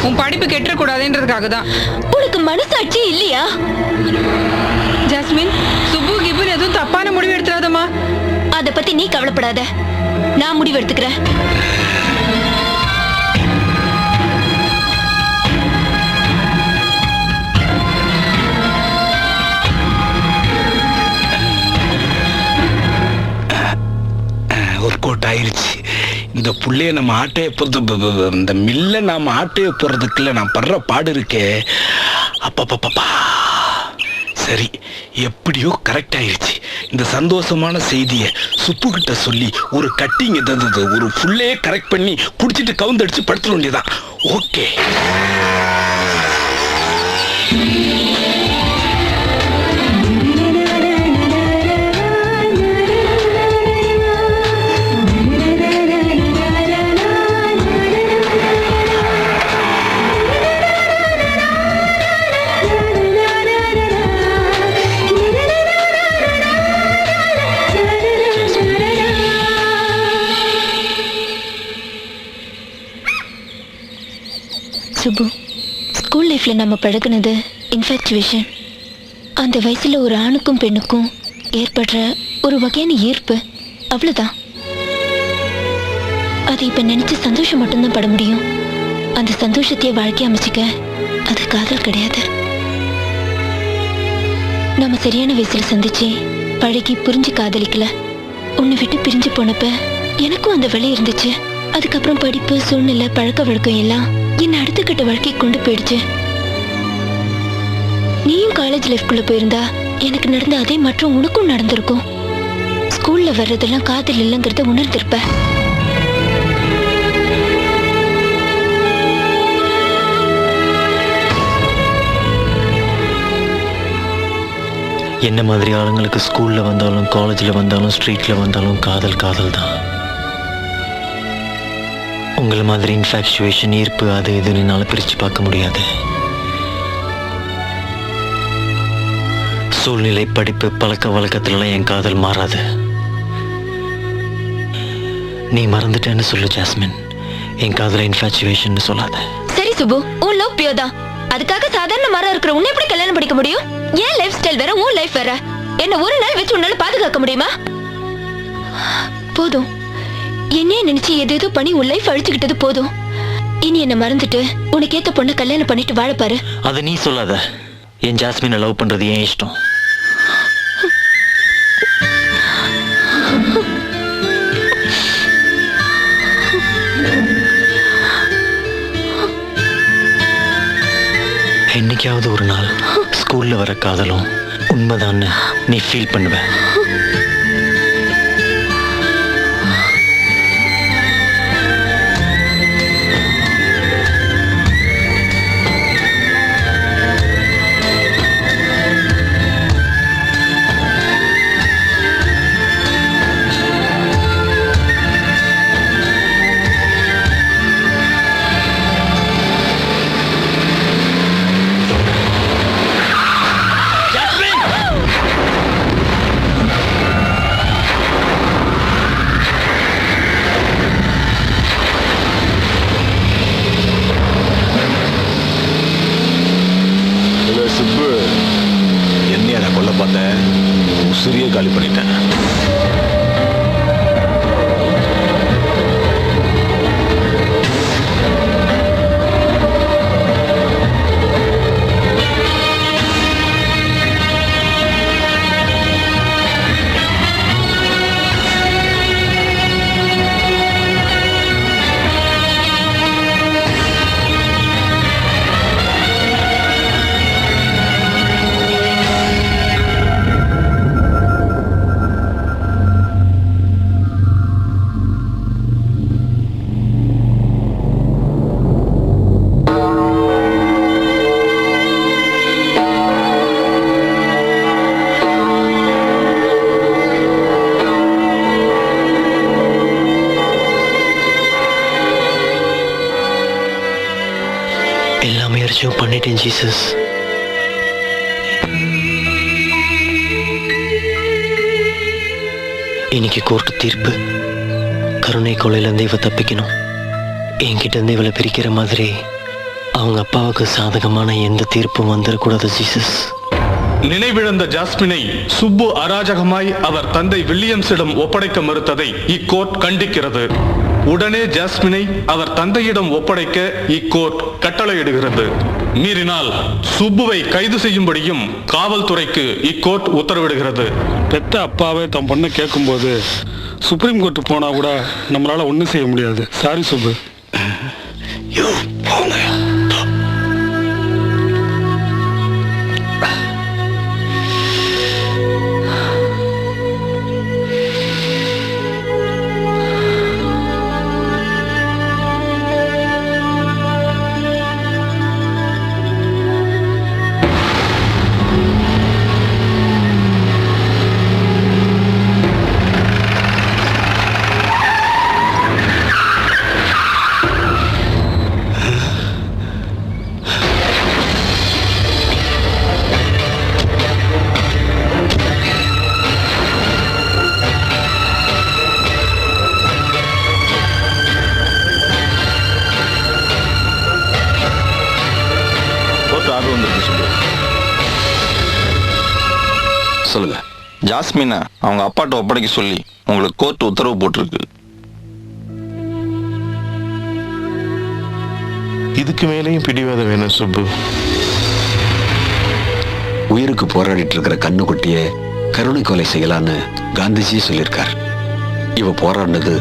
உன் படிப்பு கெட்டக்கூடாதுன்றதுக்காக தான். உனக்கு மனசாட்சி இல்லையா? ஜாஸ்மின், சுப்பு கிப்புன்னு எதுவும் தப்பான முடிவு எடுத்துறாதம்மா. அத பத்தி நீ கவலைப்படாத, நான் முடிவு எடுத்துக்கிறேன். ஒர்க் அவுட் ஆயிருச்சு. இந்த புள்ளைய நம்ம ஆட்டைய போறது, இந்த மில்ல நாம ஆட்டைய போறதுக்குள்ள நான் படுற பாடு இருக்கே, அப்பப்பப்பா. சரி, எப்படியோ கரெக்ட் ஆயிருச்சு. இந்த சந்தோஷமான செய்தியை சுப்பு கிட்ட சொல்லி ஒரு கட்டிங் எதாவது ஒரு புள்ளையே கரெக்ட் பண்ணி புடிச்சிட்டு கவுந்தடிச்சு படுத்துட வேண்டியதான். ஓகே. சுப்பு, ஸ்கூல் லைஃப்ல நம்ம பழகுனது இன்ஃபேக்சுவேஷன். அந்த வயசுல ஒரு ஆணுக்கும் பெண்ணுக்கும் ஏற்படுற ஒரு வகையான ஈர்ப்பு, அவ்வளவுதான். அது இப்ப நினைச்சு சந்தோஷம் மட்டும்தான் பட முடியும். அந்த சந்தோஷத்தையே வாழ்க்கை அமைச்சுக்க அது காதல் கிடையாது. நம்ம சரியான வயசுல சந்திச்சு பழகி புரிஞ்சு காதலிக்கல. உன்னை விட்டு பிரிஞ்சு போனப்ப எனக்கும் அந்த வழி இருந்துச்சு. அதுக்கப்புறம் படிப்பு, சூழ்நிலை, பழக்க வழக்கம் எல்லாம் என்ன அடுத்த கட்ட வாழ்க்கை கொண்டு போயிடுச்சு. நீயும் காலேஜ் லைஃப்குள்ள போயிருந்தா எனக்கு நடந்த அதே மாற்றம் உனக்கும் நடந்திருக்கும். ஸ்கூல்ல வர்றதெல்லாம் காதல் இல்லைங்கிறத உணர்ந்திருப்ப. என்ன மாதிரி ஆளுங்களுக்கு ஸ்கூல்ல வந்தாலும் காலேஜ்ல வந்தாலும் ஸ்ட்ரீட்ல வந்தாலும் காதல் காதல் தான். உங்களை மாதிரி இன்ஃபேக்சுவேஷன், ஈர்ப்பு, அது இதுன்னு என்னால் பிரித்து பார்க்க முடியாது. சூழ்நிலை, படிப்பு, பழக்க வழக்கத்துலலாம் என் காதல் மாறாது. நீ மறந்துட்டேன்னு சொல்லு ஜாஸ்மின், என் காதல இன்ஃபேக்சுவேஷன் சொல்லாத. சரி சுப்பு, உன் லவ் பியூர் தான். அதுக்காக சாதாரண மரம் இருக்கிற உன்னை எப்படி கல்யாணம் பண்ணிக்க முடியும்? ஏன் லைஃப் ஸ்டைல் வேற, உன் லைஃப் வேற. என்ன ஒரு நாள் வச்சு உன்னால பாதுகாக்க முடியுமா? போதும், என்னையே நினைச்சு எதேதோ பண்ணி உன் லைஃப் அழிச்சுக்கிட்டது போதும். இனி என்ன மறந்துட்டு உனக்கு ஏத்த பொண்ணை கல்யாணம் பண்ணிட்டு வாழ பாரு. அதை நீ சொல்லாத. என் ஜாஸ்மினை லவ் பண்றது ஏன் இஷ்டம். என்னைக்காவது ஒரு நாள் ஸ்கூல்ல வர காதலும் உண்மைதான்னு நீ ஃபீல் பண்ணுவ. உசிரியே காலி பண்ணிட்டேன். எல்லா முயற்சியும் பண்ணிட்டேன் ஜீசஸ். இன்னைக்கு கோர்ட்டு தீர்ப்பு. கருணை கொலையிலேருந்து இவ தப்பிக்கணும். என்கிட்ட இருந்து இவளை பிரிக்கிற மாதிரி அவங்க அப்பாவுக்கு சாதகமான எந்த தீர்ப்பும் வந்துடக்கூடாது ஜீசஸ். நினைவிழந்த ஜாஸ்மினை சுப்பு அராஜகமாய் அவர் தந்தை வில்லியம்ஸிடம் ஒப்படைக்க மறுத்ததை இக்கோர்ட் கண்டிக்கிறது. உடனே ஜாஸ்மினை அவர் தந்தையிடம் ஒப்படைக்க இக்கோர்ட் கட்டளையிடுகிறது. மீறினால் சுப்புவை கைது செய்யும்படியும் காவல்துறைக்கு இக்கோர்ட் உத்தரவிடுகிறது. பெத்த அப்பாவே தம் பொண்ணை கேட்கும்போது சுப்ரீம் கோர்ட்டு போனா கூட நம்மளால ஒன்றும் செய்ய முடியாது. சாரி சுப்பு. சொல்லுங்க. ஜாஸ்மினை அவங்க அப்பாட்ட ஒப்படைக்க சொல்லி உங்களுக்கு கோர்ட் உத்தரவு போட்டிருக்கு. இதுக்கு மேலேயும் பிடிவாதம் வேணும் சுப்பு. உயிருக்கு போராடிட்டு இருக்கிற கண்ணுக்குட்டிய கருணை கொலை செய்யலான்னு காந்திஜி சொல்லியிருக்கார். இவ போராடினது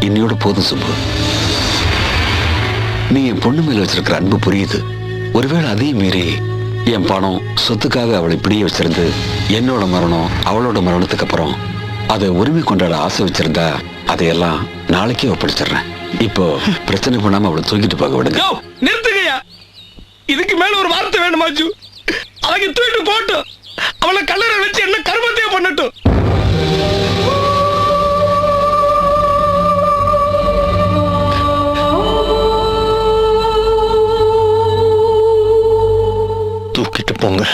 இன்னையோட போதும் சுப்பு. நீ என் பொண்ணு மேல வச்சிருக்கிற அன்பு புரியுது. ஒருவேளை அதையும் மீறி என் பணம் சொத்துக்காக அவளை இப்படியே வச்சிருந்து என்னோட மரணம் அவளோட மரணத்துக்கு அப்புறம் அதை உரிமை கொண்டாட ஆசை வச்சிருந்தா அதையெல்லாம் நாளைக்கே ஒப்படைச்சிடுறேன். இப்போ பிரச்சனை பண்ணாம அவளை தூக்கிட்டு போக விடுங்க. நிறுத்துங்கய்யா. இதுக்கு மேல ஒரு வார்த்தை வேணுமாச்சு? அவங்க தூக்கிட்டு போட்டும். அவளை கல்லறை வச்சு என்ன கருமத்தையே பண்ணட்டும். தூக்கிட்டு போங்க.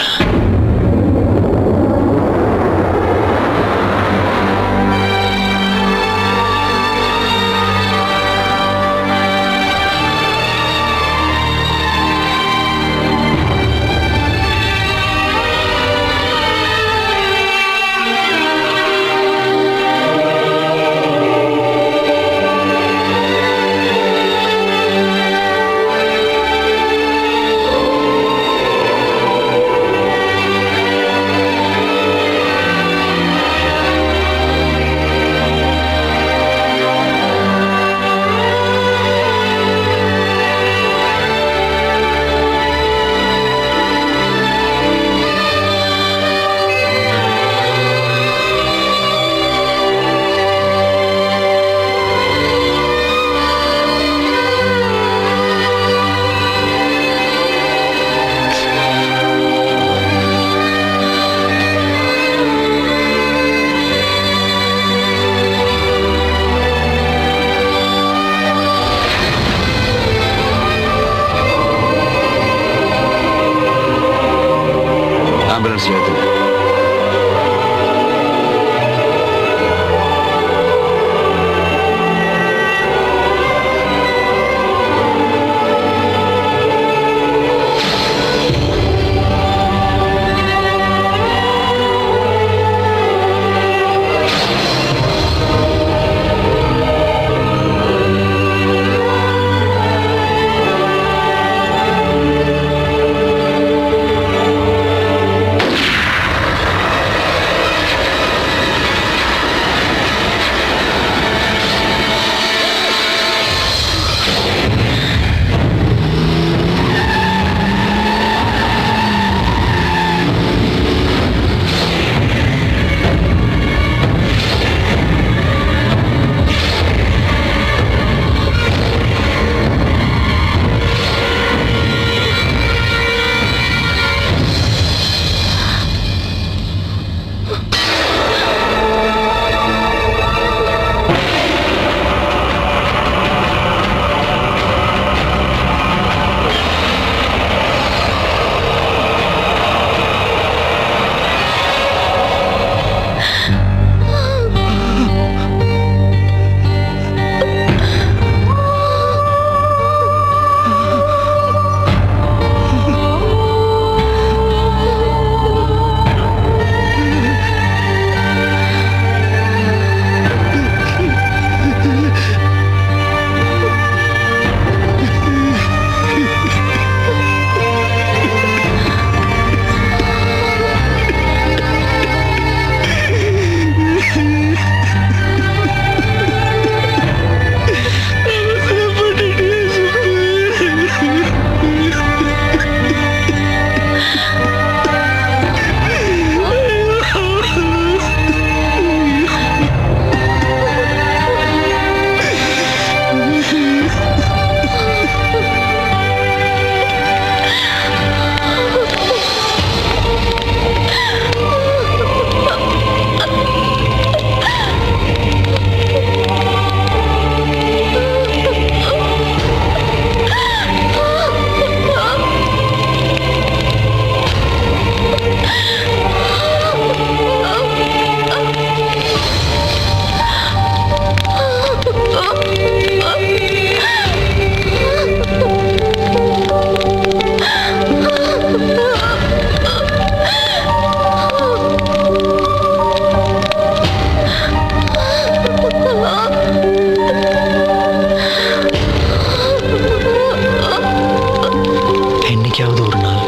என்னைக்காவது ஒரு நாள்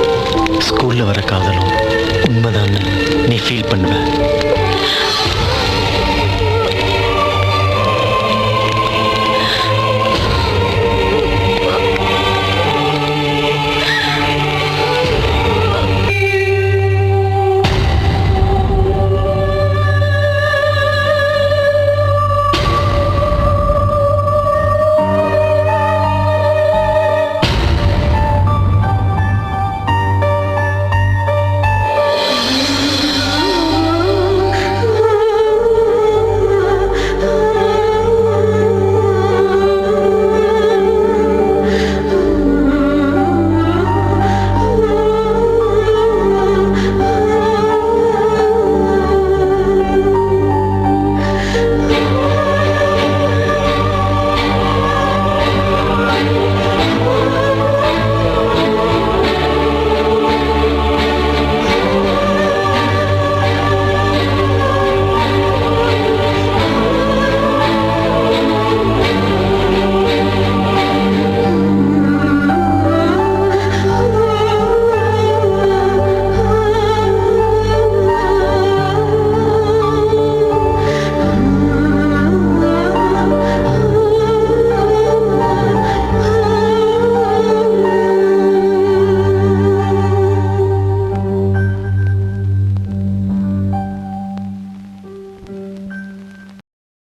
ஸ்கூல்ல வர காதலும் உண்மைதான்னு நீ ஃபீல் பண்ணுவ.